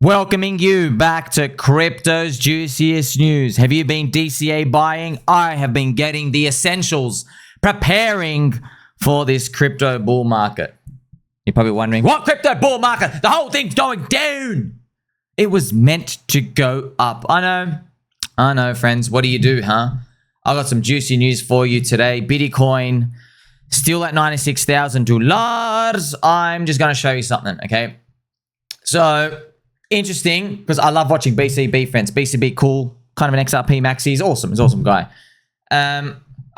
Welcoming you back to Crypto's Juiciest News. Have you been DCA buying? I have been getting the essentials, preparing for this crypto bull market. You're probably wondering, what crypto bull market? The whole thing's going down. It was meant to go up. I know, friends. What do you do, huh? I got some juicy news for you today. Bitcoin still at $96,000. I'm just going to show you something, okay? So interesting, because I love watching BCB, friends. BCB, cool, kind of an XRP maxi. He's awesome. He's an awesome guy. I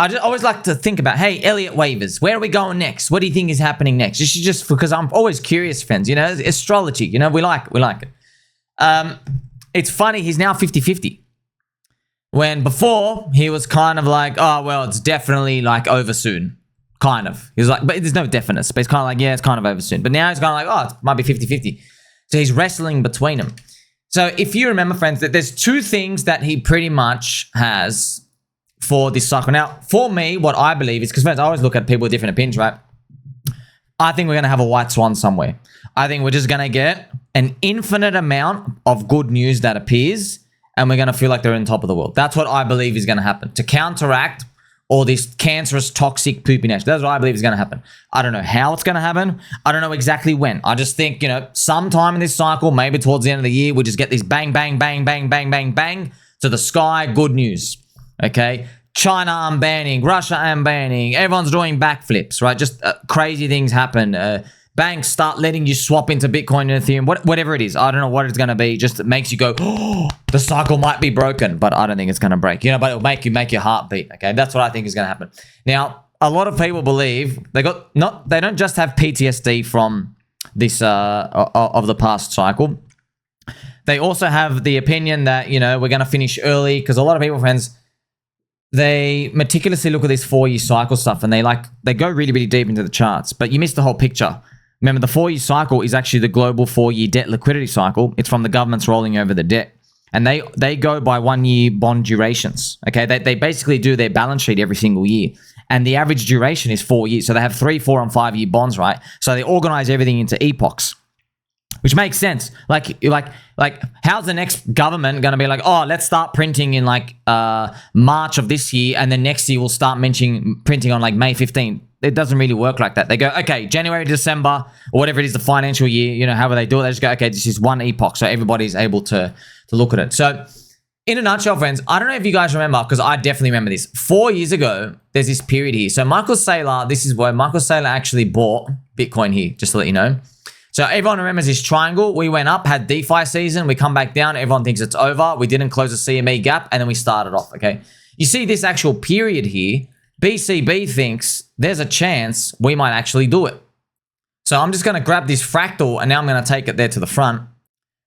just always like to think about, hey, Elliott waivers, where are we going next? What do you think is happening next? Just because I'm always curious, friends. You know, astrology, you know, we like it. It's funny, he's now 50-50. When before, he was kind of like, oh, well, it's definitely like over soon. Kind of. He was like, but there's no definite. But it's kind of like, yeah, it's kind of over soon. But now he's kind of like, oh, it might be 50-50. So he's wrestling between them. So if you remember, friends, that there's two things that he pretty much has for this cycle. Now, for me, what I believe is, because friends, I always look at people with different opinions, right? I think we're going to have a white swan somewhere. I think we're just going to get an infinite amount of good news that appears, and we're going to feel like they're on top of the world. That's what I believe is going to happen to counteract all this cancerous, toxic poopiness. That's what I believe is going to happen. I don't know how it's going to happen. I don't know exactly when. I just think, you know, sometime in this cycle, maybe towards the end of the year, we'll just get this bang, bang, bang, bang, bang, bang, bang to the sky. Good news. Okay. China unbanning, Russia unbanning. Everyone's doing backflips, right? Just crazy things happen. Banks start letting you swap into Bitcoin and Ethereum, whatever it is. I don't know what it's going to be. Just it makes you go, oh, the cycle might be broken, but I don't think it's going to break. You know, but it'll make your heart beat. Okay, that's what I think is going to happen. Now, a lot of people believe they don't just have PTSD from this of the past cycle. They also have the opinion that, you know, we're going to finish early, because a lot of people, friends, they meticulously look at this 4-year cycle stuff, and they go really, really deep into the charts, but you miss the whole picture. Remember, the 4-year cycle is actually the global 4-year debt liquidity cycle. It's from the governments rolling over the debt. And they go by 1-year bond durations. Okay, they basically do their balance sheet every single year. And the average duration is 4 years. So they have 3, 4, and 5-year bonds, right? So they organize everything into epochs, which makes sense. Like how's the next government going to be like, oh, let's start printing in like March of this year, and then next year we'll start printing on like May 15th. It doesn't really work like that. They go, okay, January, December, or whatever it is, the financial year, you know, however they do it, they just go, okay, this is one epoch. So everybody's able to look at it. So in a nutshell, friends, I don't know if you guys remember, because I definitely remember this. 4 years ago, there's this period here. So Michael Saylor, this is where Michael Saylor actually bought Bitcoin here, just to let you know. So everyone remembers this triangle. We went up, had DeFi season. We come back down. Everyone thinks it's over. We didn't close the CME gap, and then we started off, okay? You see this actual period here, BCB thinks there's a chance we might actually do it. So I'm just going to grab this fractal, and now I'm going to take it there to the front.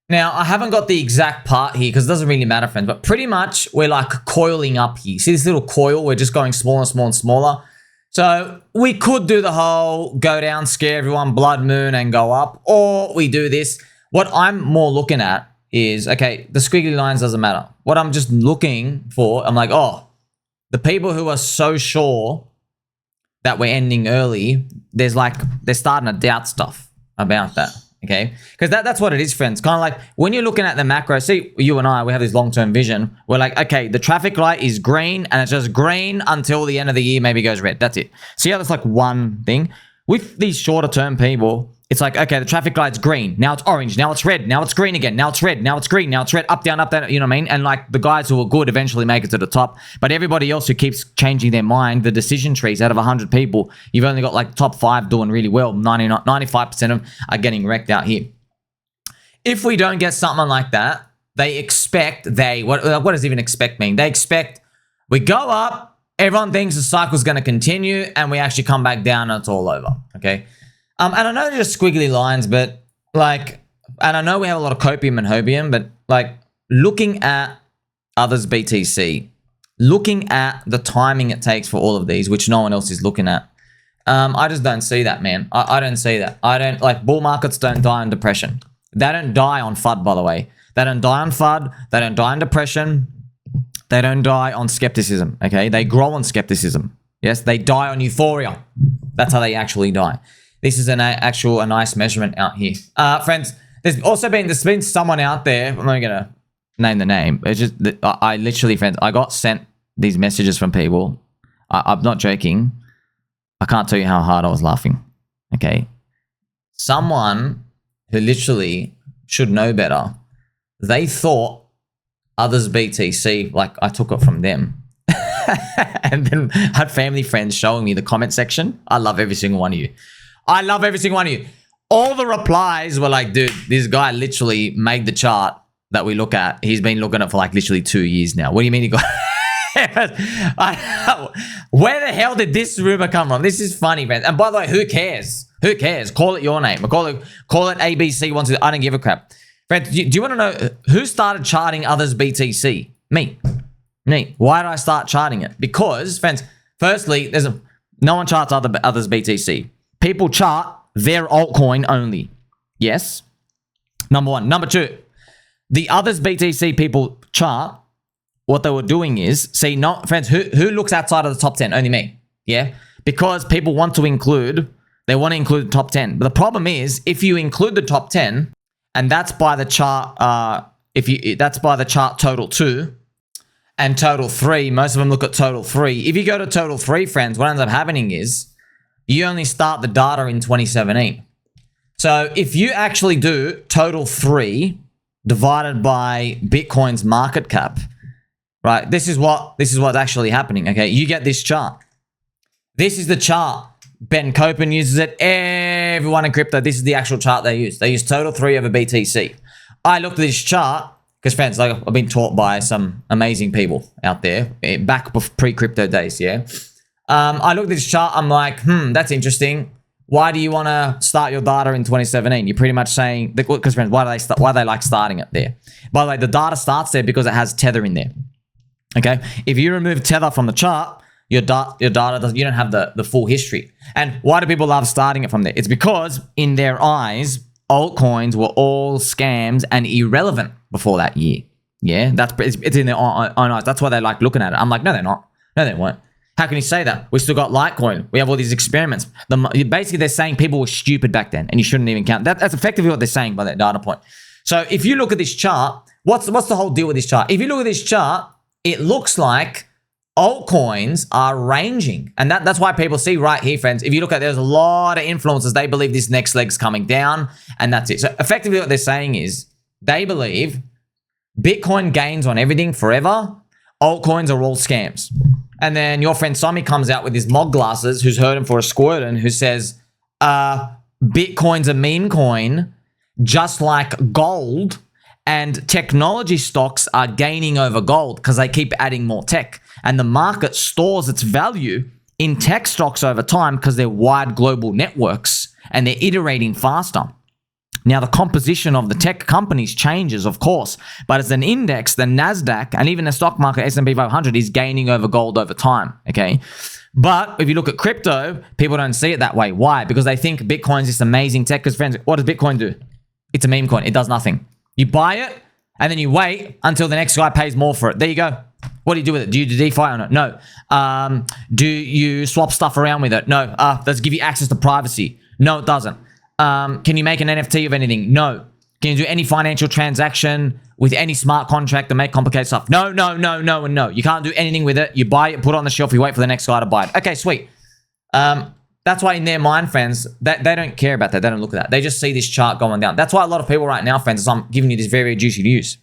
Now, I haven't got the exact part here because it doesn't really matter, friends, but pretty much we're like coiling up here. See this little coil? We're just going smaller and smaller and smaller. So we could do the whole go down, scare everyone, blood moon, and go up, or we do this. What I'm more looking at is, okay, the squiggly lines doesn't matter. What I'm just looking for, I'm like, oh, the people who are so sure that we're ending early, they're starting to doubt stuff about that, okay? Because that's what it is, friends. Kind of like when you're looking at the macro, see, you and I, we have this long-term vision. We're like, okay, the traffic light is green, and it's just green until the end of the year, maybe goes red. That's it. See how that's like one thing? With these shorter-term people, it's like, okay, the traffic light's green. Now it's orange. Now it's red. Now it's green again. Now it's red. Now it's green. Now it's red. Up, down, you know what I mean? And like the guys who are good eventually make it to the top. But everybody else who keeps changing their mind, the decision trees out of 100 people, you've only got like top 5 doing really well. 95% of them are getting wrecked out here. If we don't get something like that, they expect what does even expect mean? They expect we go up, everyone thinks the cycle's going to continue, and we actually come back down and it's all over, okay? And I know they're just squiggly lines, but like, and I know we have a lot of copium and hopium, but like looking at others BTC, looking at the timing it takes for all of these, which no one else is looking at, I just don't see that, man. I don't see that. I don't, like, bull markets don't die on depression. They don't die on FUD, by the way. They don't die on FUD. They don't die on depression. They don't die on skepticism, okay? They grow on skepticism. Yes, they die on euphoria. That's how they actually die. This is a nice measurement out here. Friends, there's been someone out there. I'm not gonna name the name. It's just that I literally, friends, I got sent these messages from people. I'm not joking. I can't tell you how hard I was laughing. Okay, someone who literally should know better. They thought others BTC, like I took it from them. And then I had family friends showing me the comment section. I love every single one of you. I love every single one of you. All the replies were like, dude, this guy literally made the chart that we look at. He's been looking at it for like literally 2 years now. What do you mean he got... Where the hell did this rumor come from? This is funny, man. And by the way, who cares? Who cares? Call it your name. Call it ABC. I don't give a crap. Friends, do you want to know who started charting others BTC? Me. Why did I start charting it? Because, friends, firstly, no one charts others BTC. People chart their altcoin only. Yes. Number one. Number two, the others BTC people chart. What they were doing is, friends, who looks outside of the top 10? Only me. Yeah. Because people want to include the top 10. But the problem is, if you include the top 10, and that's by the chart, that's by the chart total 2 and total 3. Most of them look at total 3. If you go to total 3, friends, what ends up happening is you only start the data in 2017. So if you actually do total 3 divided by Bitcoin's market cap, right? This is what's actually happening. Okay, you get this chart. This is the chart. Ben Copen uses it. Everyone in crypto, this is the actual chart they use. They use total 3 over BTC. I looked at this chart because, friends, like I've been taught by some amazing people out there back pre-crypto days. Yeah. I looked at this chart. I'm like, that's interesting. Why do you want to start your data in 2017? You're pretty much saying, because, friends, why do they like starting it there? By the way, the data starts there because it has Tether in there. Okay. If you remove Tether from the chart, your data you don't have the full history. And why do people love starting it from there? It's because in their eyes, altcoins were all scams and irrelevant before that year. Yeah, it's in their own eyes. That's why they like looking at it. I'm like, no, they're not. No, they weren't. How can you say that? We still got Litecoin. We have all these experiments. Basically, they're saying people were stupid back then, and you shouldn't even count. That's effectively what they're saying by that data point. So if you look at this chart, what's the whole deal with this chart? If you look at this chart, it looks like altcoins are ranging. And that's why people see right here, friends. If you look at, there's a lot of influencers. They believe this next leg's coming down, and that's it. So effectively what they're saying is they believe Bitcoin gains on everything forever. Altcoins are all scams. And then your friend Sommi comes out with his mod glasses, who's Hurtin for a Squirtin, who says, Bitcoin's a meme coin, just like gold, and technology stocks are gaining over gold because they keep adding more tech. And the market stores its value in tech stocks over time because they're wide global networks and they're iterating faster. Now, the composition of the tech companies changes, of course, but as an index, the NASDAQ and even the stock market S&P 500 is gaining over gold over time, okay? But if you look at crypto, people don't see it that way. Why? Because they think Bitcoin's this amazing tech. Because, friends, what does Bitcoin do? It's a meme coin. It does nothing. You buy it, and then you wait until the next guy pays more for it. There you go. What do you do with it? Do you do DeFi or not? No. Do you swap stuff around with it? No. Does it give you access to privacy? No, it doesn't. Can you make an NFT of anything? No. Can you do any financial transaction with any smart contract to make complicated stuff? No, no, no, no, and no. You can't do anything with it. You buy it, put it on the shelf, you wait for the next guy to buy it. Okay, sweet. That's why in their mind, friends, they don't care about that. They don't look at that. They just see this chart going down. That's why a lot of people right now, friends, as I'm giving you this very, very juicy news,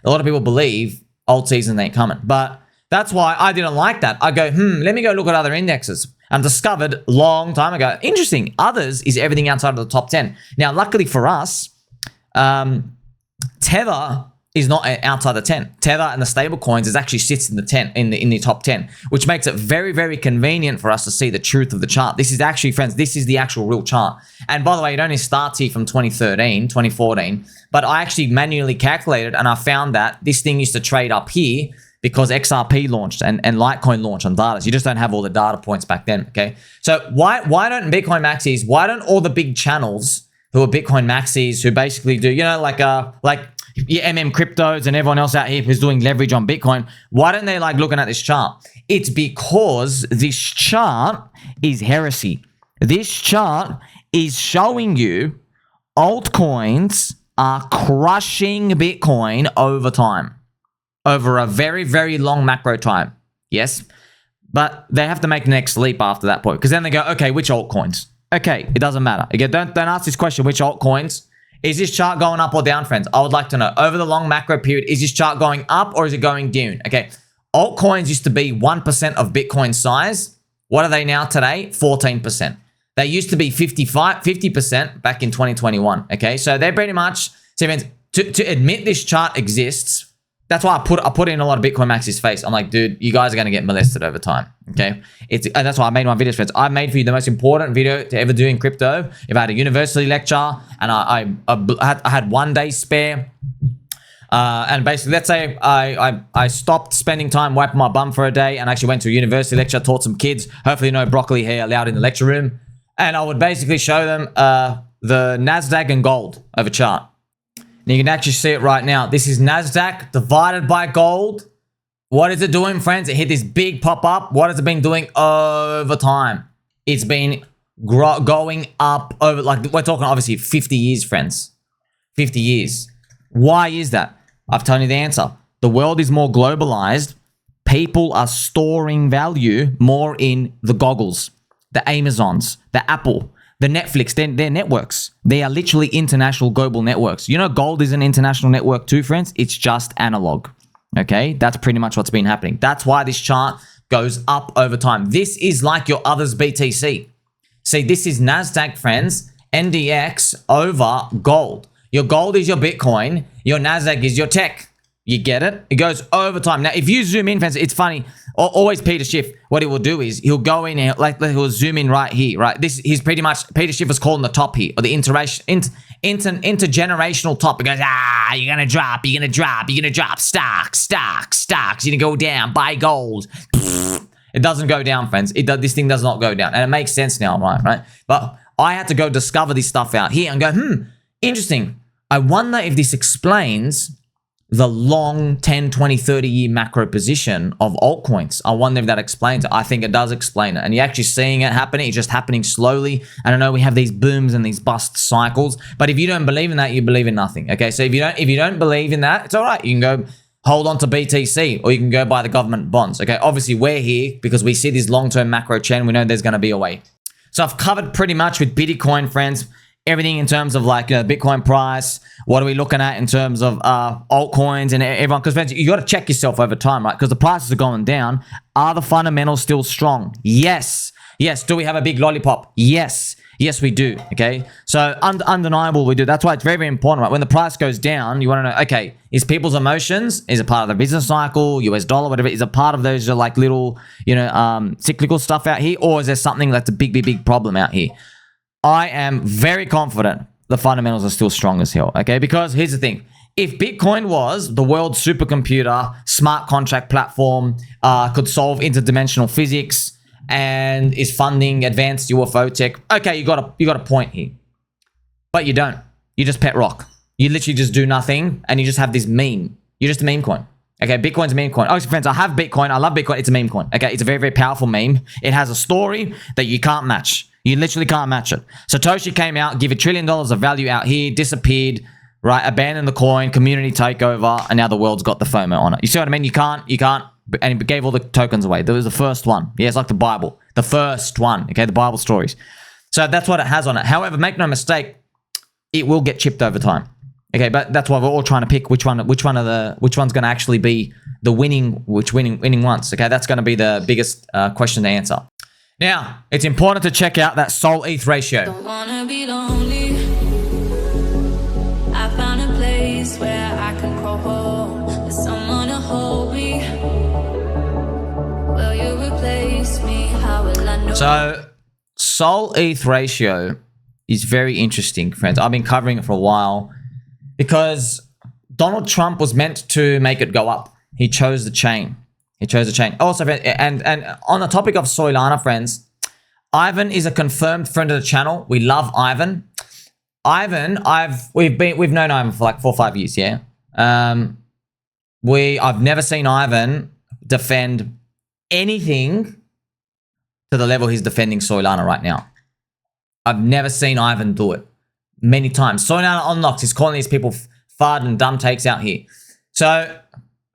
a lot of people believe alt season ain't coming. But that's why I didn't like that. I go, let me go look at other indexes. And discovered a long time ago, interesting, others is everything outside of the top 10. Now, luckily for us, Tether is not outside the 10. Tether and the stable coins actually sits in the 10, in the top 10, which makes it very, very convenient for us to see the truth of the chart. This is actually, friends, this is the actual real chart. And by the way, it only starts here from 2013, 2014, but I actually manually calculated and I found that this thing used to trade up here because XRP launched and Litecoin launched on data. So you just don't have all the data points back then, okay? So why don't Bitcoin maxis, why don't all the big channels who are Bitcoin maxis who basically do, you know, like your Cryptos and everyone else out here who's doing leverage on Bitcoin, why don't they like looking at this chart? It's because this chart is heresy. This chart is showing you altcoins are crushing Bitcoin over time, over a very, very long macro time. Yes, but they have to make the next leap after that point, because then they go, okay, which altcoins? Okay, it doesn't matter. Again, don't ask this question, which altcoins? Is this chart going up or down, friends? I would like to know. Over the long macro period, is this chart going up or is it going down? Okay, altcoins used to be 1% of Bitcoin size. What are they now today? 14%. They used to be 50% back in 2021. Okay, so they're pretty much, so friends, to admit this chart exists, that's why I put in a lot of Bitcoin Max's face. I'm like, dude, you guys are going to get molested over time. Okay, and that's why I made my videos, friends. I made for you the most important video to ever do in crypto. If I had a university lecture and I had 1 day spare, and basically, let's say I stopped spending time wiping my bum for a day and actually went to a university lecture, taught some kids, hopefully no broccoli hair allowed in the lecture room, and I would basically show them the Nasdaq and gold over chart. And you can actually see it right now. This is Nasdaq divided by gold. What is it doing, friends? It hit this big pop-up. What has it been doing over time? It's been going up over, like, we're talking obviously 50 years, friends. 50 years. Why is that? I've told you the answer. The world is more globalized. People are storing value more in the goggles, the Amazons, the Apple, the Netflix, their networks. They are literally international global networks. You know, gold is an international network too, friends. It's just analog. Okay, that's pretty much what's been happening. That's why this chart goes up over time. This is like your others BTC. See, this is Nasdaq, friends, NDX over gold. Your gold is your Bitcoin. Your Nasdaq is your tech. You get it? It goes over time. Now, if you zoom in, friends, it's funny. Always Peter Schiff, what he will do is he'll go in and he'll zoom in right here, right? He's pretty much, Peter Schiff is calling the top here, or the intergenerational top. He goes, you're going to drop, you're going to drop, you're going to drop, stocks, you're going to go down, buy gold. It doesn't go down, friends. This thing does not go down. And it makes sense now, right? But I had to go discover this stuff out here and go, interesting. I wonder if this explains the long 10, 20, 30-year macro position of altcoins. I wonder if that explains it. I think it does explain it. And you're actually seeing it happening. It's just happening slowly. And I know we have these booms and these bust cycles. But if you don't believe in that, you believe in nothing. Okay, so if you don't believe in that, it's all right. You can go hold on to BTC, or you can go buy the government bonds. Okay, obviously we're here because we see this long-term macro trend. We know there's going to be a way. So I've covered pretty much with Bitcoin, friends. Everything in terms of like Bitcoin price, what are we looking at in terms of altcoins and everyone, because friends, you got to check yourself over time, right? Because the prices are going down. Are the fundamentals still strong? Yes. Do we have a big lollipop? Yes, we do. Okay, so undeniable we do. That's why it's very, very important, right? When the price goes down, you want to know, okay, is people's emotions, is it part of the business cycle, US dollar, whatever, is it part of those like little, cyclical stuff out here, or is there something that's a big problem out here? I am very confident the fundamentals are still strong as hell, okay? Because here's the thing. If Bitcoin was the world's supercomputer, smart contract platform, could solve interdimensional physics, and is funding advanced UFO tech, okay, you got a point here. But you don't. You just pet rock. You literally just do nothing, and you just have this meme. You're just a meme coin. Okay, Bitcoin's a meme coin. Oh, friends, I have Bitcoin. I love Bitcoin. It's a meme coin. Okay, it's a very, very powerful meme. It has a story that you can't match. You literally can't match it. Satoshi came out, give $1 trillion of value out here, disappeared, right? Abandoned the coin, community takeover, and now the world's got the FOMO on it. You see what I mean? You can't, and he gave all the tokens away. There was the first one. Yeah, it's like the Bible. The first one, okay? The Bible stories. So that's what it has on it. However, make no mistake, it will get chipped over time. Okay, but that's why we're all trying to pick which one's going to actually be the winning ones. Okay, that's going to be the biggest question to answer. Now, it's important to check out that Sol ETH ratio. Don't wanna be lonely. I found a place where I can call home. There's someone to hold me. Will you replace me? How will I know? So, Sol ETH ratio is very interesting, friends. I've been covering it for a while because Donald Trump was meant to make it go up. He chose the chain. Also, and on the topic of Soylana, friends, Ivan is a confirmed friend of the channel. We love Ivan. We've known Ivan for like 4 or 5 years, yeah. I've never seen Ivan defend anything to the level he's defending Soylana right now. I've never seen Ivan do it. many times. Soylana Unlocked is calling these people FUD and dumb takes out here. So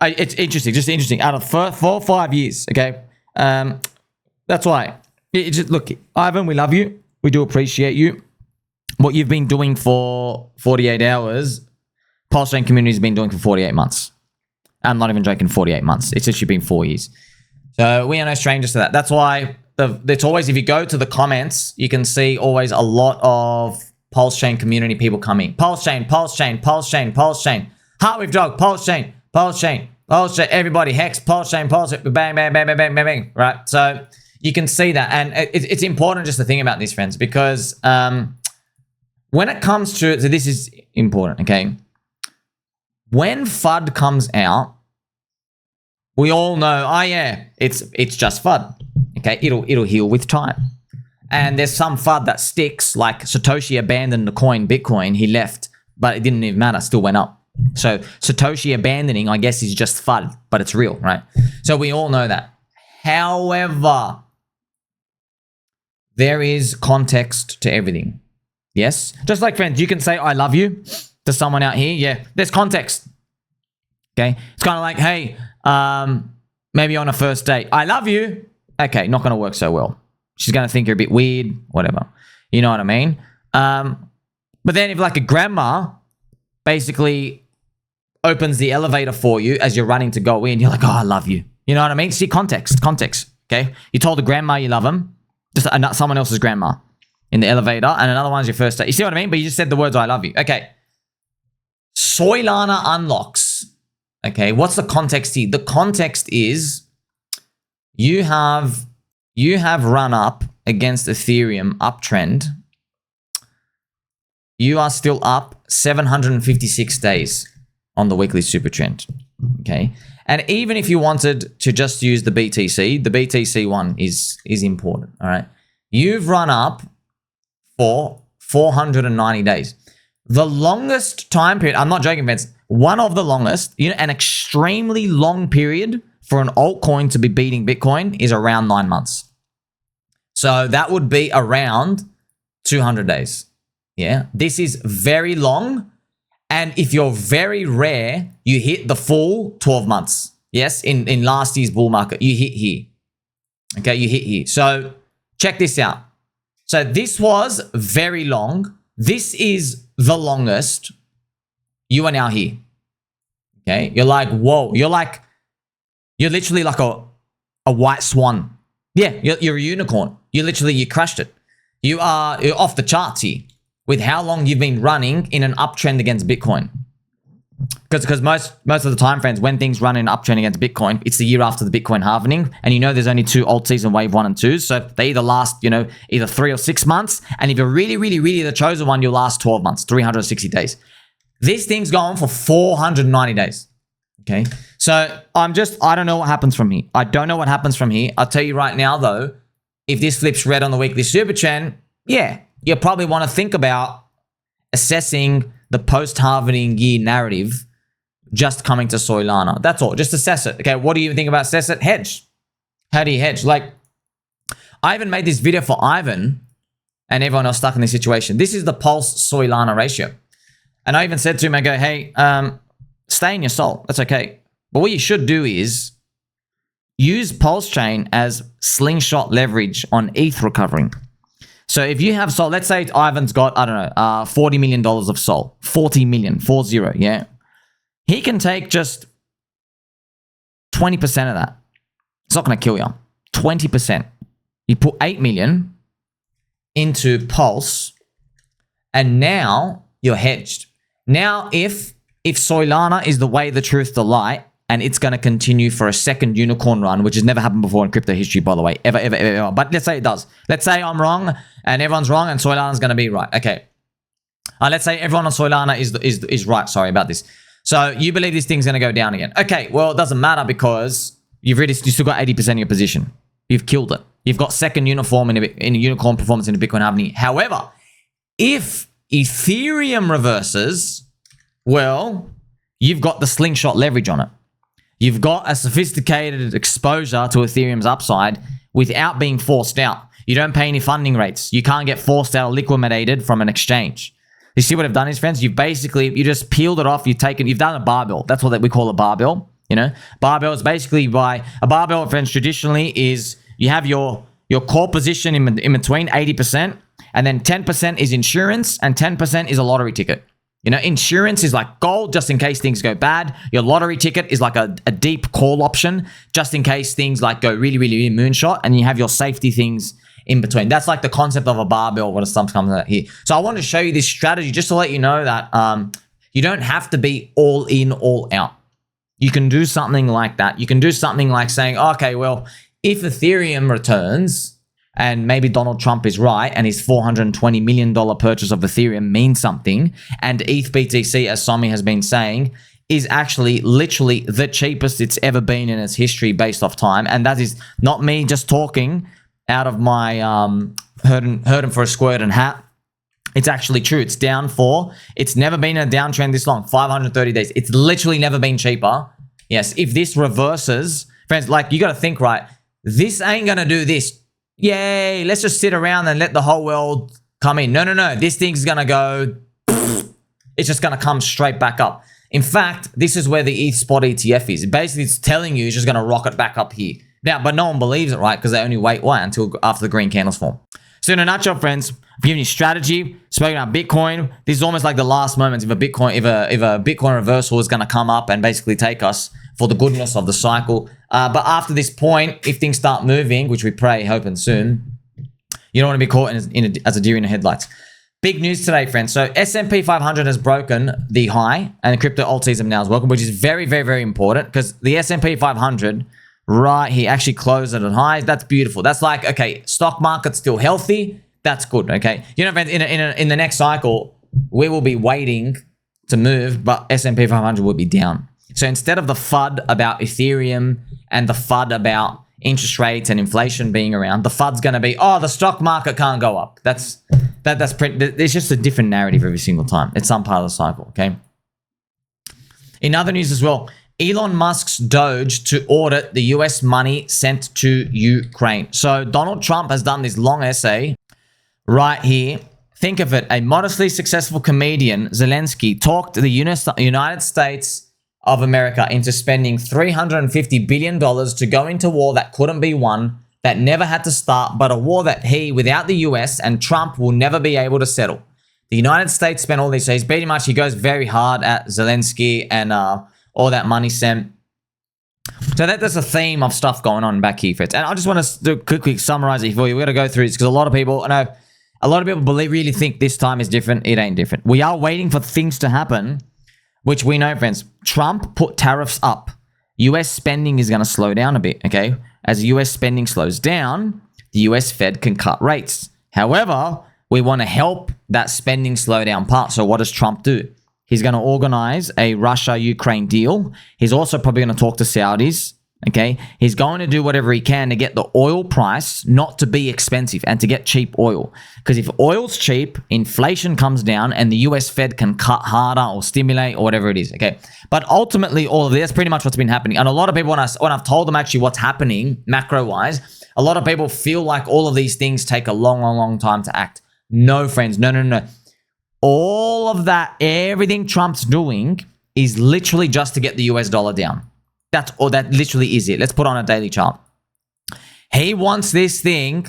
it's interesting, just interesting. Out of 4 or 5 years, okay? That's why. Look, Ivan, we love you. We do appreciate you. What you've been doing for 48 hours, PulseChain community has been doing for 48 months. I'm not even joking, 48 months. It's actually been 4 years. So we are no strangers to that. That's why it's always, if you go to the comments, you can see always a lot of PulseChain community people coming. PulseChain, PulseChain, PulseChain, PulseChain. Heart with dog, PulseChain, PulseChain, PulseChain. Everybody, Hex, PulseChain, PulseChain, bang, bang, bang, bang, bang, bang, bang. Right? So you can see that. And it's important just to think about these, friends, because when it comes to, so this is important, okay? When FUD comes out, we all know, oh yeah, it's just FUD. Okay, it'll heal with time. And there's some FUD that sticks, like Satoshi abandoned the coin Bitcoin, he left, but it didn't even matter, still went up. So Satoshi abandoning, I guess, is just FUD, but it's real, right? So we all know that. However, there is context to everything. Yes? Just like, friends, you can say, I love you to someone out here. Yeah, there's context. Okay? It's kind of like, hey, maybe on a first date, I love you. Okay, not going to work so well. She's going to think you're a bit weird, whatever. You know what I mean? But then if like a grandma basically opens the elevator for you as you're running to go in, you're like, oh, I love you. You know what I mean? See, context, okay? You told a grandma you love him, just someone else's grandma in the elevator, and another one's your first date. You see what I mean? But you just said the words, I love you. Okay. Soylana unlocks. Okay, what's the context here? The context is you have run up against Ethereum uptrend. You are still up 756 days on the weekly super trend. Okay, and even if you wanted to just use the BTC one is important. All right, you've run up for 490 days. The longest time period, I'm not joking, Vince, one of the longest, an extremely long period for an altcoin to be beating Bitcoin is around 9 months. So that would be around 200 days. Yeah, this is very long. And if you're very rare, you hit the full 12 months. Yes, in last year's bull market, you hit here. Okay, you hit here. So check this out. So this was very long. This is the longest. You are now here. Okay, you're like, whoa. You're literally like a white swan. Yeah, you're a unicorn. You crushed it. You're off the charts here with how long you've been running in an uptrend against Bitcoin. Because most of the time, friends, when things run in an uptrend against Bitcoin, it's the year after the Bitcoin halvening, and there's only 2 alt season wave 1 and 2, so they either last, either 3 or 6 months, and if you're really, really, really the chosen one, you'll last 12 months, 360 days. This thing's going for 490 days. Okay, so I don't know what happens from here. I don't know what happens from here. I'll tell you right now, though, if this flips red on the weekly super trend, yeah, you probably want to think about assessing the post-halvening year narrative just coming to Soylana. That's all. Just assess it. Okay, what do you think about assess it? Hedge. How do you hedge? Like, I even made this video for Ivan and everyone else stuck in this situation. This is the Pulse Soylana ratio. And I even said to him, I go, hey, stay in your soul. That's okay. But what you should do is use PulseChain as slingshot leverage on ETH recovering. So if you have SOL, let's say Ivan's got, I don't know, $40 million of SOL. 40 million, 40, yeah? He can take just 20% of that. It's not going to kill you. 20%. You put 8 million into Pulse, and now you're hedged. Now, if Soylana is the way, the truth, the light, and it's going to continue for a second unicorn run, which has never happened before in crypto history, by the way, ever. But let's say it does. Let's say I'm wrong and everyone's wrong and Soylana's going to be right. Okay. Let's say everyone on Soylana is right. Sorry about this. So you believe this thing's going to go down again. Okay. Well, it doesn't matter because you still got 80% of your position. You've killed it. You've got second unicorn in unicorn performance in the Bitcoin halving. However, if Ethereum reverses, well, you've got the slingshot leverage on it. You've got a sophisticated exposure to Ethereum's upside without being forced out. You don't pay any funding rates. You can't get forced out or liquidated from an exchange. You see what I've done is, friends? You've basically, you just peeled it off. You've done a barbell. That's what we call a barbell. You know, barbell is basically a barbell, friends, traditionally is you have your core position in between 80%, and then 10% is insurance and 10% is a lottery ticket. You know, insurance is like gold just in case things go bad. Your lottery ticket is like a deep call option just in case things like go really, really, really moonshot, and you have your safety things in between. That's like the concept of a barbell when it comes out here. So I want to show you this strategy just to let you know that you don't have to be all in, all out. You can do something like that. You can do something like saying, okay, well, if Ethereum returns and maybe Donald Trump is right and his $420 million purchase of Ethereum means something, and ETH BTC, as Sommi has been saying, is actually literally the cheapest it's ever been in its history based off time. And that is not me just talking out of my Hurtin for a Squirtin hat. It's actually true. It's down it's never been a downtrend this long, 530 days. It's literally never been cheaper. Yes, if this reverses, friends, like you got to think, right? This ain't going to do this. Yay, let's just sit around and let the whole world come in. No. This thing's going to go, it's just going to come straight back up. In fact, this is where the ETH spot ETF is. Basically, it's telling you it's just going to rocket back up here. Now, but no one believes it, right? Because they only wait until after the green candles form. So in a nutshell, friends, I've given you strategy, spoken about Bitcoin. This is almost like the last moments if a Bitcoin reversal is going to come up and basically take us for the goodness of the cycle. But after this point, if things start moving, which we pray, hoping soon, you don't want to be caught as a deer in the headlights. Big news today, friends. So S&P 500 has broken the high, and the crypto alt season now is welcome, which is very, very, very important because the S&P 500 right here actually closed at a high. That's beautiful. That's like, okay, stock market's still healthy. That's good, okay? You know, friends, in the next cycle, we will be waiting to move, but S&P 500 will be down. So instead of the FUD about Ethereum and the FUD about interest rates and inflation being around, the FUD's going to be, oh, the stock market can't go up. It's just a different narrative every single time. It's some part of the cycle, okay? In other news as well, Elon Musk's DOGE to audit the US money sent to Ukraine. So Donald Trump has done this long essay right here. Think of it. A modestly successful comedian, Zelensky, talked the United States of America into spending $350 billion to go into war that couldn't be won, that never had to start, but a war that he, without the US and Trump, will never be able to settle. The United States spent all this. So he's pretty much, he goes very hard at Zelensky and all that money sent. So there's a theme of stuff going on back here, friends. And I just want to quickly summarize it for you. We're going to go through this because a lot of people, I know, a lot of people really think this time is different. It ain't different. We are waiting for things to happen, which we know, friends. Trump put tariffs up. US spending is going to slow down a bit, okay? As US spending slows down, the US Fed can cut rates. However, we want to help that spending slow down part. So what does Trump do? He's going to organize a Russia-Ukraine deal. He's also probably going to talk to Saudis, okay? He's going to do whatever he can to get the oil price not to be expensive and to get cheap oil. Because if oil's cheap, inflation comes down and the US Fed can cut harder or stimulate or whatever it is, okay? But ultimately, all of this, pretty much what's been happening. And a lot of people, when I've told them actually what's happening macro-wise, a lot of people feel like all of these things take a long time to act. No, friends, no. All of that, everything Trump's doing is literally just to get the US dollar down. That literally is it. Let's put on a daily chart. He wants this thing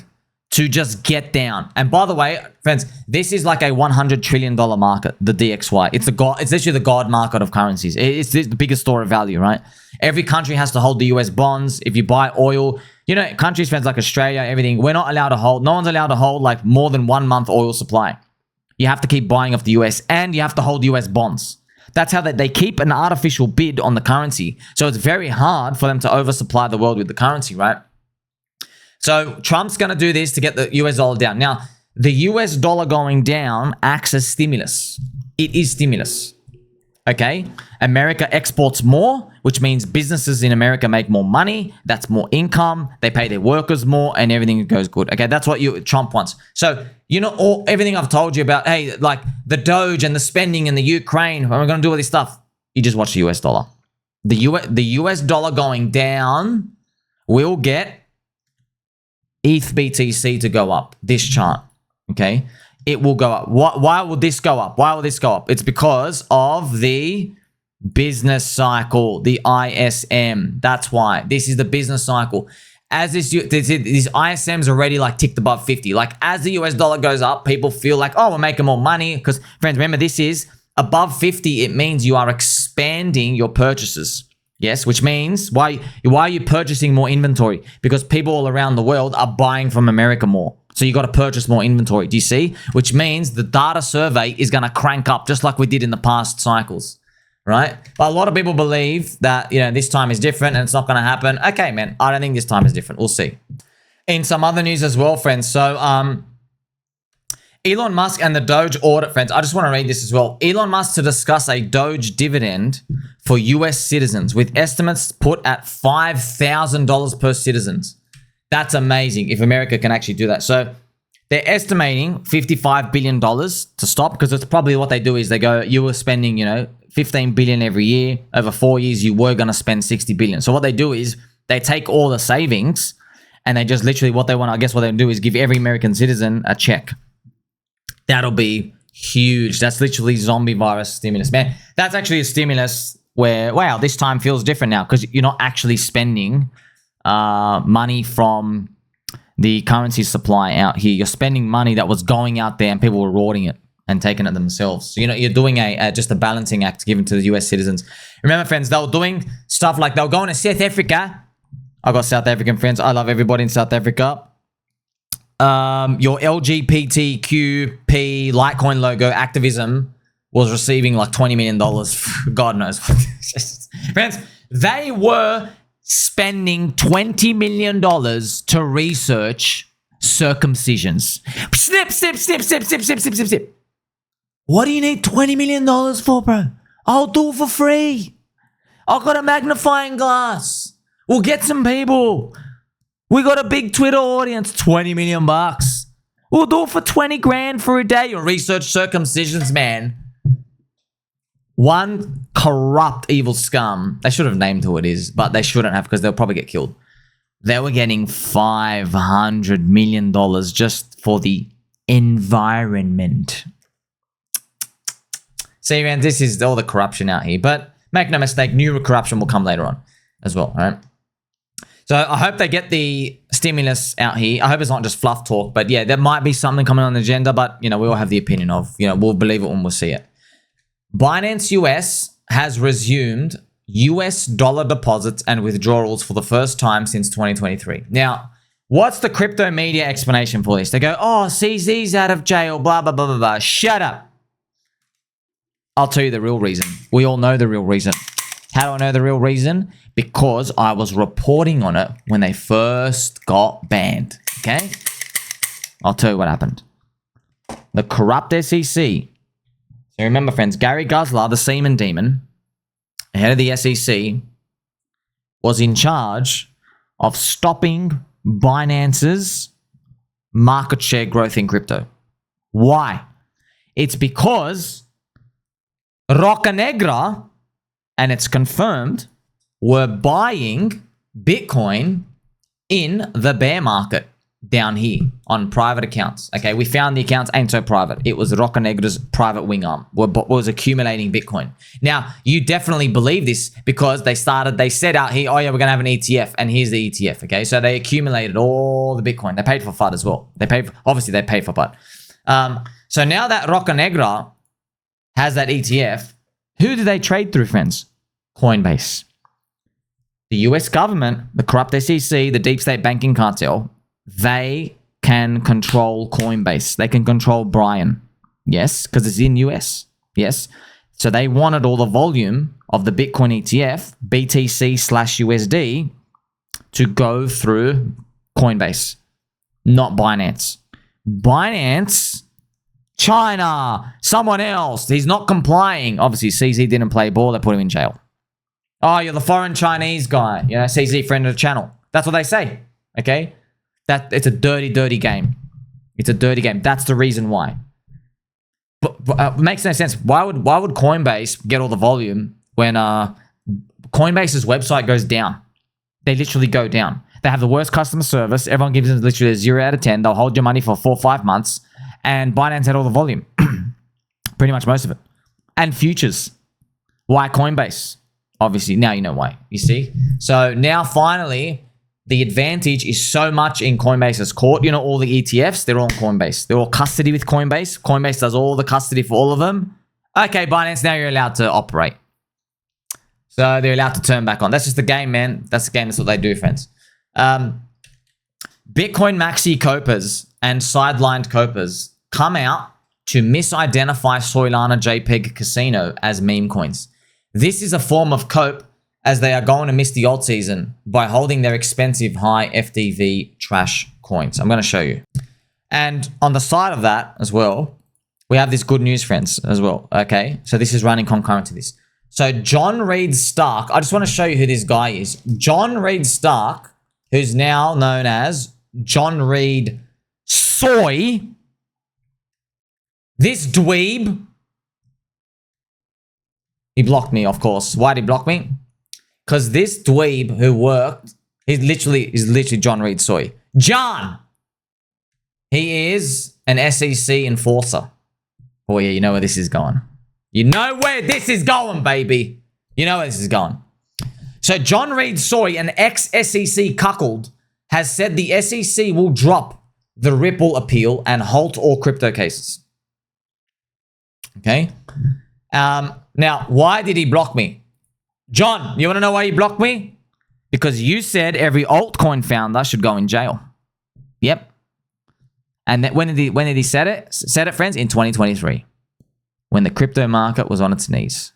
to just get down. And by the way, friends, this is like a $100 trillion market, the DXY. It's literally the god market of currencies. It's the biggest store of value, right? Every country has to hold the US bonds. If you buy oil, you know, countries, friends, like Australia, everything, we're not allowed to hold, no one's allowed to hold like more than 1 month oil supply. You have to keep buying off the US and you have to hold US bonds. That's how they keep an artificial bid on the currency. So it's very hard for them to oversupply the world with the currency, right? So Trump's going to do this to get the US dollar down. Now, the US dollar going down acts as stimulus. It is stimulus. Okay? America exports more, which means businesses in America make more money. That's more income. They pay their workers more and everything goes good. Okay? That's what Trump wants. So, you know, everything I've told you about, hey, like the DOGE and the spending and the Ukraine, we're going to do all this stuff. You just watch the US dollar. The US dollar going down will get ETH BTC to go up. This chart. Okay? it will go up. Why will this go up? Why will this go up? It's because of the business cycle, the ISM. That's why. This is the business cycle. As these ISMs already like ticked above 50. Like as the US dollar goes up, people feel like, oh, we're making more money. Because friends, remember, this is above 50. It means you are expanding your purchases. Yes, which means why are you purchasing more inventory? Because people all around the world are buying from America more. So you got to purchase more inventory. Do you see? Which means the data survey is going to crank up just like we did in the past cycles, right? But a lot of people believe that, you know, this time is different and it's not going to happen. Okay, man, I don't think this time is different. We'll see. In some other news as well, friends. So, Elon Musk and the DOGE audit, friends. I just want to read this as well. Elon Musk to discuss a DOGE dividend for US citizens with estimates put at $5,000 per citizens. That's amazing if America can actually do that. So they're estimating $55 billion to stop, because it's probably what they do is they go, you were spending, you know, $15 billion every year. Over 4 years, you were going to spend $60 billion. So what they do is they take all the savings and they just literally what they want, I guess what they do is give every American citizen a check. That'll be huge. That's literally zombie virus stimulus. Man, that's actually a stimulus where, wow, this time feels different now because you're not actually spending money from the currency supply out here. You're spending money that was going out there and people were rorting it and taking it themselves. So, you know, you're doing just a balancing act given to the US citizens. Remember, friends, they were doing stuff like they were going to South Africa. I got South African friends. I love everybody in South Africa. Your LGBTQP Litecoin logo activism was receiving like $20 million. God knows. Friends, they were spending $20 million to research circumcisions. Snip, snip, snip, snip, snip, snip, snip, snip, snip. What do you need $20 million for, bro? I'll do it for free. I've got a magnifying glass. We'll get some people. We got a big Twitter audience, 20 million bucks. We'll do it for 20 grand for a day. Your research circumcisions, man. One corrupt evil scum. They should have named who it is, but they shouldn't have because they'll probably get killed. They were getting $500 million just for the environment. See, man, this is all the corruption out here. But make no mistake, new corruption will come later on as well, all right? So I hope they get the stimulus out here. I hope it's not just fluff talk, but yeah, there might be something coming on the agenda, but you know, we all have the opinion of, you know, we'll believe it when we'll see it. Binance US has resumed US dollar deposits and withdrawals for the first time since 2023. Now, what's the crypto media explanation for this? They go, oh, CZ's out of jail, blah, blah, blah, blah, blah. Shut up. I'll tell you the real reason. We all know the real reason. How do I know the real reason? Because I was reporting on it when they first got banned, okay? I'll tell you what happened. The corrupt SEC. So remember, friends, Gary Gensler, the semen demon, head of the SEC, was in charge of stopping Binance's market share growth in crypto. Why? It's because Roca Negra, and it's confirmed, were buying Bitcoin in the bear market down here on private accounts. Okay, we found the accounts ain't so private. It was Roca Negra's private wing arm was accumulating Bitcoin. Now, you definitely believe this because they said out here, oh yeah, we're going to have an ETF, and here's the ETF, okay? So they accumulated all the Bitcoin. They paid for FUD as well. Obviously, they paid for FUD. So now that Roca Negra has that ETF, who do they trade through, friends? Coinbase. The US government, the corrupt SEC, the deep state banking cartel, they can control Coinbase. They can control Brian. Yes, because it's in US. Yes. So they wanted all the volume of the Bitcoin ETF, BTC/USD, to go through Coinbase, not Binance. Binance, China, someone else. He's not complying. Obviously, CZ didn't play ball. They put him in jail. Oh, you're the foreign Chinese guy. You know, CZ, friend of the channel. That's what they say. Okay? It's a dirty, dirty game. It's a dirty game. That's the reason why. But it makes no sense. Why would Coinbase get all the volume when Coinbase's website goes down? They literally go down. They have the worst customer service. Everyone gives them literally a 0 out of 10. They'll hold your money for 4 or 5 months. And Binance had all the volume. Pretty much most of it. And futures. Why Coinbase? Obviously, now you know why. You see? So now finally, the advantage is so much in Coinbase's court. You know, all the ETFs, they're all on Coinbase. They're all custody with Coinbase. Coinbase does all the custody for all of them. Okay, Binance, now you're allowed to operate. So they're allowed to turn back on. That's just the game, man. That's the game. That's what they do, friends. Bitcoin Maxi Copas and Sidelined Copas come out to misidentify Soylana JPEG Casino as meme coins. This is a form of cope as they are going to miss the alt season by holding their expensive high FTV trash coins. I'm going to show you. And on the side of that as well, we have this good news, friends, as well. Okay, so this is running concurrent to this. So John Reed Stark, I just want to show you who this guy is. John Reed Stark, who's now known as John Reed Soy. This dweeb, he blocked me, of course. Why did he block me? Because this dweeb who worked, he's literally John Reed Soy. John! He is an SEC enforcer. Oh yeah, you know where this is going. You know where this is going, baby. You know where this is going. So John Reed Soy, an ex-SEC cuckold, has said the SEC will drop the Ripple appeal and halt all crypto cases. Okay? Now, why did he block me? John, you want to know why he blocked me? Because you said every altcoin founder should go in jail. Yep. And when did he set it? Set it, friends? In 2023. When the crypto market was on its knees.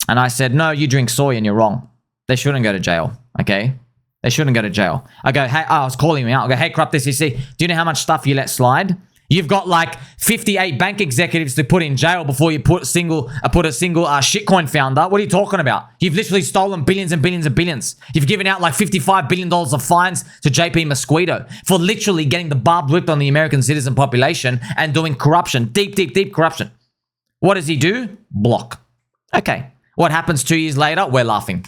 And I said, no, you drink soy and you're wrong. They shouldn't go to jail, okay? They shouldn't go to jail. I go, hey, I was calling him out. I go, hey, Corrupt SEC, do you know how much stuff you let slide? You've got like 58 bank executives to put in jail before you put a single shitcoin founder. What are you talking about? You've literally stolen billions and billions and billions. You've given out like $55 billion of fines to JP Mosquito for literally getting the barb whipped on the American citizen population and doing corruption. Deep corruption. What does he do? Block. Okay. What happens 2 years later? We're laughing.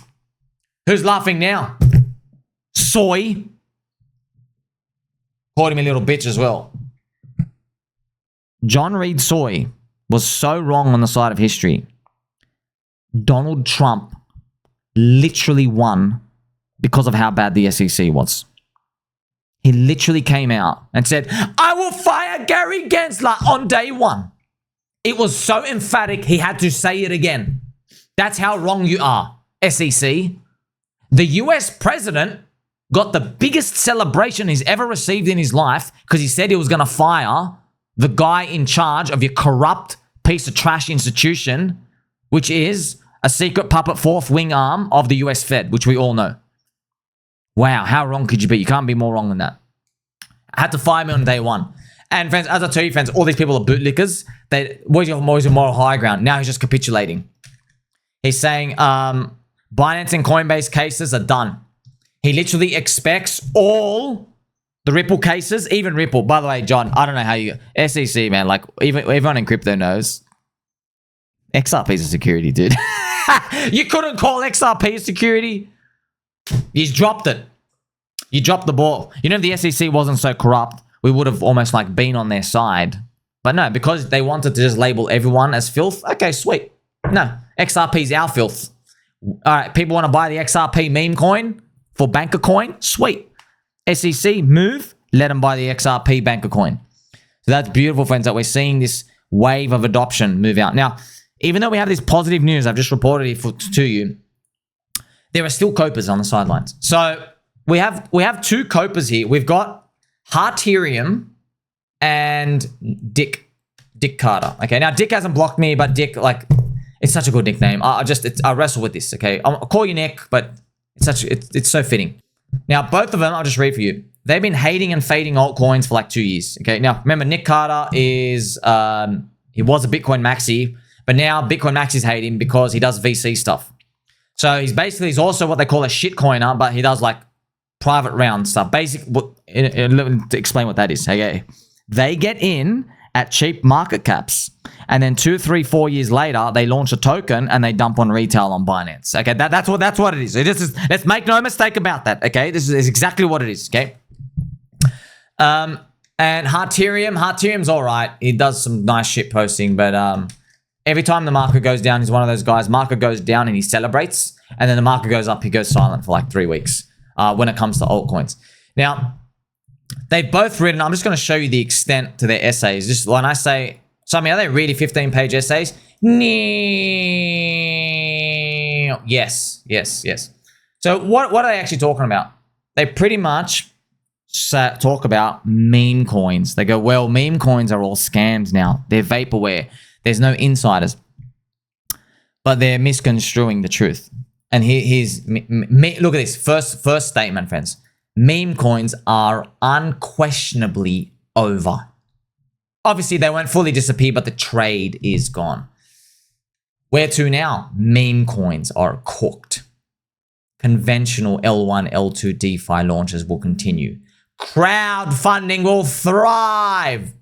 Who's laughing now? Soy. Called him a little bitch as well. John Reed Soy was so wrong on the side of history. Donald Trump literally won because of how bad the SEC was. He literally came out and said, I will fire Gary Gensler on day one. It was so emphatic, he had to say it again. That's how wrong you are, SEC. The US president got the biggest celebration he's ever received in his life because he said he was going to fire the guy in charge of your corrupt piece of trash institution, which is a secret puppet fourth wing arm of the US Fed, which we all know. Wow, how wrong could you be? You can't be more wrong than that. I had to fire me on day one. And friends, as I tell you, friends, all these people are bootlickers. Where's your moral high ground? Now he's just capitulating. He's saying Binance and Coinbase cases are done. He literally expects all the Ripple cases, even Ripple. By the way, John, I don't know how you... SEC, man, like, even everyone in crypto knows. XRP's a security, dude. You couldn't call XRP a security? He's dropped it. You dropped the ball. You know, if the SEC wasn't so corrupt, we would have almost like been on their side. But no, because they wanted to just label everyone as filth. Okay, sweet. No, XRP's our filth. All right, people want to buy the XRP meme coin for banker coin? Sweet. SEC, move. Let them buy the XRP banker coin. So that's beautiful, friends, that we're seeing this wave of adoption move out. Now, even though we have this positive news, I've just reported it to you, there are still copers on the sidelines. So we have two copers here. We've got Hurtin and Dick Carter. Okay, now Dick hasn't blocked me, but Dick, like, it's such a good nickname. I wrestle with this. Okay, I'll call you Nick, but it's so fitting. Now both of them, I'll just read for you. They've been hating and fading altcoins for like 2 years. Okay, now remember Nick Carter is he was a Bitcoin maxi, but now Bitcoin maxis hate him because he does VC stuff. So he's also what they call a shitcoiner, but he does like private round stuff. Let me explain what that is. Okay, they get in at cheap market caps, and then 2, 3, 4 years later, they launch a token and they dump on retail on Binance. Okay, that's what it is. Let's make no mistake about that. Okay, this is exactly what it is. Okay, And Hurtin's all right. He does some nice shit posting, but every time the market goes down, he's one of those guys. Market goes down and he celebrates, and then the market goes up, he goes silent for like 3 weeks when it comes to altcoins. Now, they've both written, I'm just going to show you the extent to their essays. Just when I say, Sommi, are they really 15-page essays? Yes. So what are they actually talking about? They pretty much talk about meme coins. They go, well, meme coins are all scams now. They're vaporware. There's no insiders. But they're misconstruing the truth. And here's, look at this. First statement, friends. Meme coins are unquestionably over. Obviously, they won't fully disappear, but the trade is gone. Where to now? Meme coins are cooked. Conventional L1, L2 DeFi launches will continue. Crowdfunding will thrive.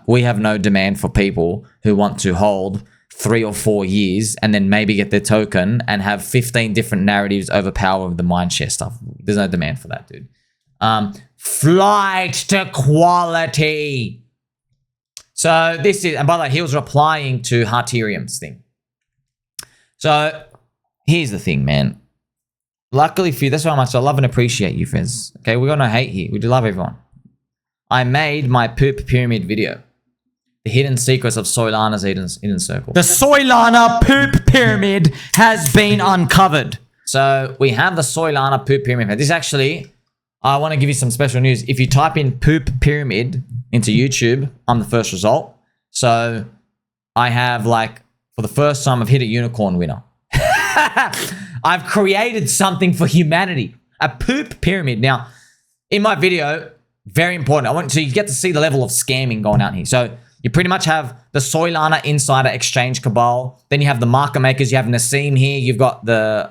We have no demand for people who want to hold 3 or 4 years and then maybe get their token and have 15 different narratives overpower the mindshare stuff. There's no demand for that, dude. Flight to quality. So this is, and by the way, he was replying to Ethereum's thing. So here's the thing, man. Luckily for you, that's how much I love and appreciate you, friends. Okay, we got no hate here. We do love everyone. I made my poop pyramid video. The hidden secrets of Soylana's hidden circle. The Soylana poop pyramid has been uncovered. So we have the Soylana poop pyramid. This actually, I want to give you some special news. If you type in poop pyramid into YouTube, I'm the first result. So I have, like, for the first time, I've hit a unicorn winner. I've created something for humanity. A poop pyramid. Now, in my video, very important. So you get to see the level of scamming going out here. So you pretty much have the Soylana Insider Exchange Cabal. Then you have the market makers. You have Nassim here. You've got the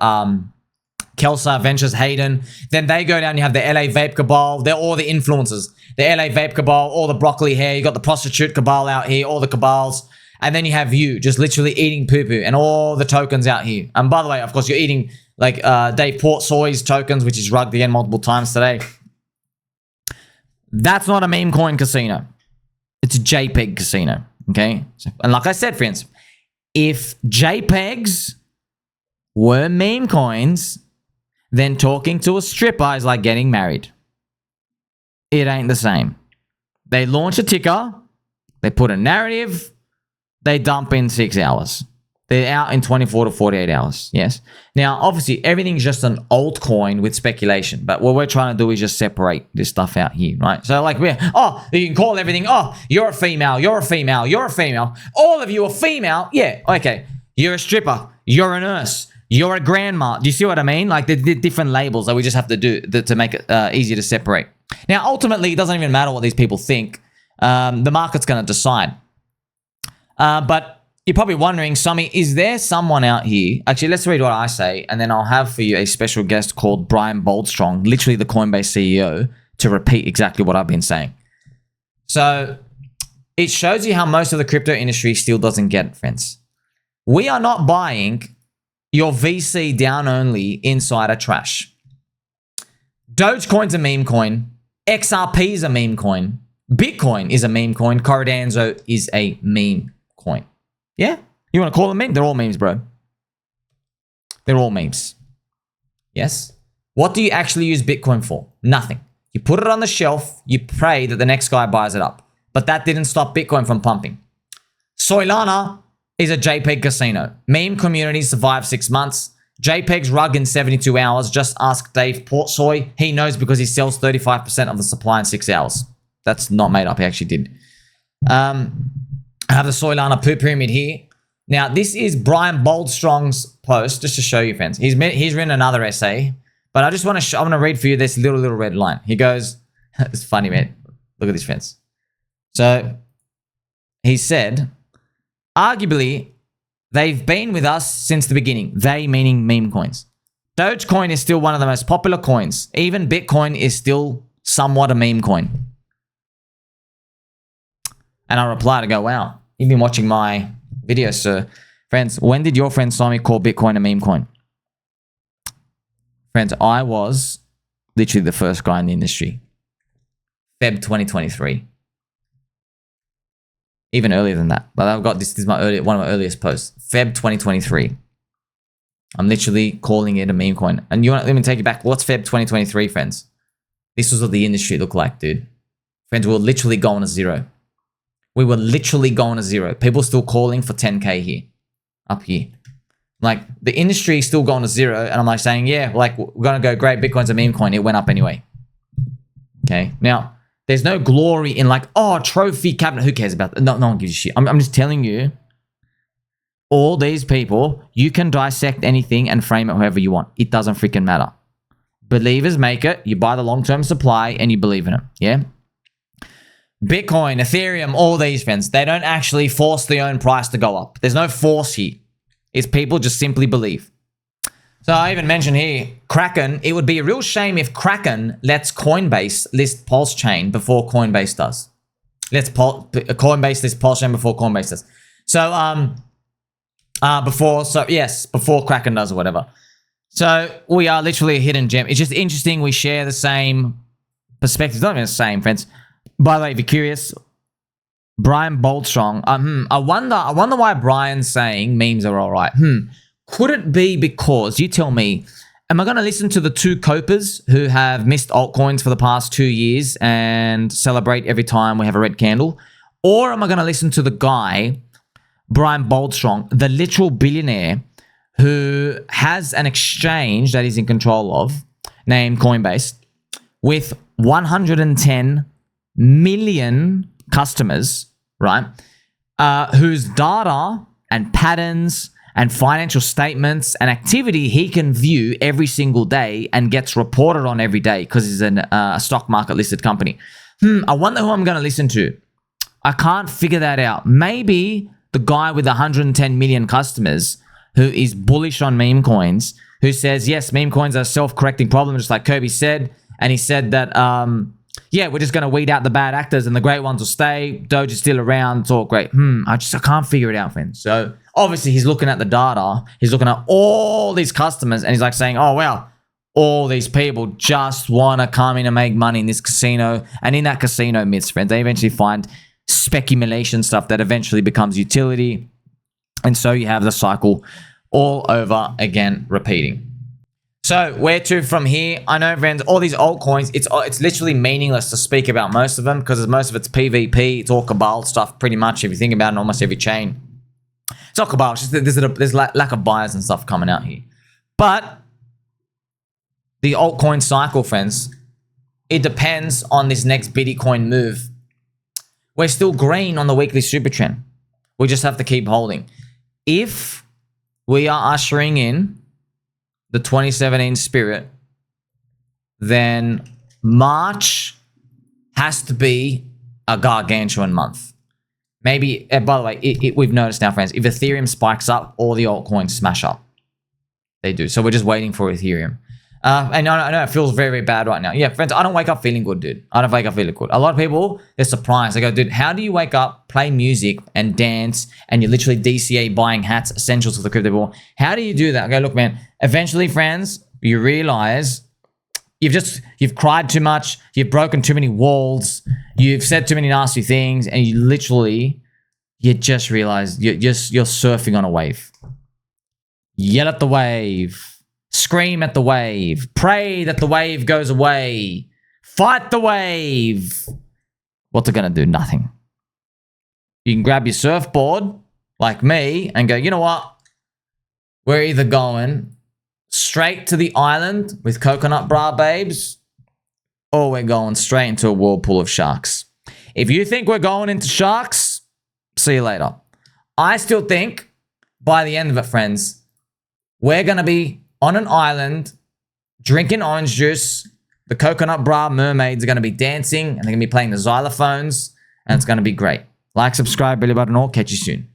Kelsa Ventures Hayden. Then they go down. You have the LA Vape Cabal. They're all the influencers. The LA Vape Cabal, all the broccoli hair. You got the prostitute cabal out here, all the cabals. And then you have you just literally eating poo-poo and all the tokens out here. And by the way, of course, you're eating like Dave Port Soy's tokens, which is rugged again multiple times today. That's not a meme coin casino. It's a JPEG casino, okay? And like I said, friends, if JPEGs were meme coins, then talking to a stripper is like getting married. It ain't the same. They launch a ticker, they put a narrative, they dump in 6 hours. They're out in 24 to 48 hours, yes? Now, obviously, everything's just an altcoin with speculation, but what we're trying to do is just separate this stuff out here, right? So, like, you can call everything, you're a female, you're a female, you're a female. All of you are female. Yeah, okay. You're a stripper. You're a nurse. You're a grandma. Do you see what I mean? Like, the different labels that we just have to do to make it easier to separate. Now, ultimately, it doesn't even matter what these people think. The market's going to decide. But you're probably wondering, Sommi, is there someone out here? Actually, let's read what I say, and then I'll have for you a special guest called Brian Boldstrong, literally the Coinbase CEO, to repeat exactly what I've been saying. So it shows you how most of the crypto industry still doesn't get it, friends. We are not buying your VC down-only insider trash. Dogecoin's a meme coin. XRP is a meme coin. Bitcoin is a meme coin. Cardano is a meme coin. Yeah? You want to call them meme? They're all memes, bro. They're all memes. Yes? What do you actually use Bitcoin for? Nothing. You put it on the shelf, you pray that the next guy buys it up. But that didn't stop Bitcoin from pumping. Soylana is a JPEG casino. Meme community survived 6 months. JPEG's rug in 72 hours. Just ask Dave Port Soy. He knows because he sells 35% of the supply in 6 hours. That's not made up. He actually did. I have the Soylana poop pyramid here. Now, this is Brian Boldstrong's post, just to show you, friends. He's written another essay, but I just want to I want to read for you this little red line. He goes, it's funny, man. Look at this, friends. So he said, arguably, they've been with us since the beginning. They meaning meme coins. Dogecoin is still one of the most popular coins. Even Bitcoin is still somewhat a meme coin. And I replied, I go, wow, you've been watching my videos, sir. Friends, when did your friend Sommi call Bitcoin a meme coin? Friends, I was literally the first guy in the industry. Feb 2023. Even earlier than that. But I've got this is one of my earliest posts. Feb 2023. I'm literally calling it a meme coin. And let me take you back. What's Feb 2023, friends? This was what the industry looked like, dude. Friends, we were literally going to zero. We were literally going to zero. People still calling for 10K here. Up here. Like, the industry is still going to zero. And I'm like saying, yeah, like, we're going to go great. Bitcoin's a meme coin. It went up anyway. Okay. Now, there's no glory in like, oh, trophy cabinet. Who cares about that? No one gives a shit. I'm just telling you. All these people, you can dissect anything and frame it however you want. It doesn't freaking matter. Believers make it. You buy the long-term supply and you believe in it. Yeah? Bitcoin, Ethereum, all these, friends, they don't actually force the own price to go up. There's no force here. It's people just simply believe. So I even mentioned here, Kraken. It would be a real shame if Kraken lets Coinbase list PulseChain before Coinbase does. Coinbase list PulseChain before Coinbase does. So, before Kraken does or whatever. So we are literally a hidden gem. It's just interesting we share the same perspectives. Not even the same, friends. By the way, if you're curious, Brian Boldstrong. I wonder why Brian's saying memes are all right. Could it be because, you tell me, am I going to listen to the two copers who have missed altcoins for the past 2 years and celebrate every time we have a red candle? Or am I going to listen to the guy, Brian Boldstrong, the literal billionaire who has an exchange that he's in control of named Coinbase with 110 million customers, right? Whose data and patterns and financial statements and activity he can view every single day and gets reported on every day because he's a stock market listed company. I wonder who I'm going to listen to. I can't figure that out. Maybe the guy with 110 million customers who is bullish on meme coins, who says, yes, meme coins are a self-correcting problem, just like Kirby said. And he said that, yeah, we're just going to weed out the bad actors and the great ones will stay. DOGE is still around. It's all great. I can't figure it out, friends. So obviously he's looking at the data. He's looking at all these customers and he's like saying, oh, well, all these people just want to come in and make money in this casino. And in that casino myths, friends, they eventually find speculation stuff that eventually becomes utility. And so you have the cycle all over again repeating. So where to from here? I know, friends, all these altcoins, it's literally meaningless to speak about most of them because most of it's PvP. It's all cabal stuff pretty much if you think about it, almost every chain. It's all cabal. It's just there's lack of buyers and stuff coming out here. But the altcoin cycle, friends, it depends on this next Bitcoin move. We're still green on the weekly super trend. We just have to keep holding. If we are ushering in the 2017 spirit, then March has to be a gargantuan month. Maybe, by the way, we've noticed now, friends, if Ethereum spikes up, all the altcoins smash up. They do. So we're just waiting for Ethereum. And I know it feels very, very bad right now. Yeah, friends, I don't wake up feeling good, dude. I don't wake up feeling good. A lot of people, they're surprised. They go, dude, how do you wake up, play music and dance, and you're literally DCA buying hats, essentials for the crypto ball? How do you do that? I go, look, man, eventually, friends, you realize you've cried too much, you've broken too many walls, you've said too many nasty things, and you just realize you're surfing on a wave. Yell at the wave. Scream at the wave. Pray that the wave goes away. Fight the wave. What's it going to do? Nothing. You can grab your surfboard, like me, and go, you know what? We're either going straight to the island with coconut bra babes, or we're going straight into a whirlpool of sharks. If you think we're going into sharks, see you later. I still think, by the end of it, friends, we're going to be on an island, drinking orange juice. The coconut bra mermaids are going to be dancing and they're going to be playing the xylophones and it's going to be great. Like, subscribe, belly button all. Catch you soon.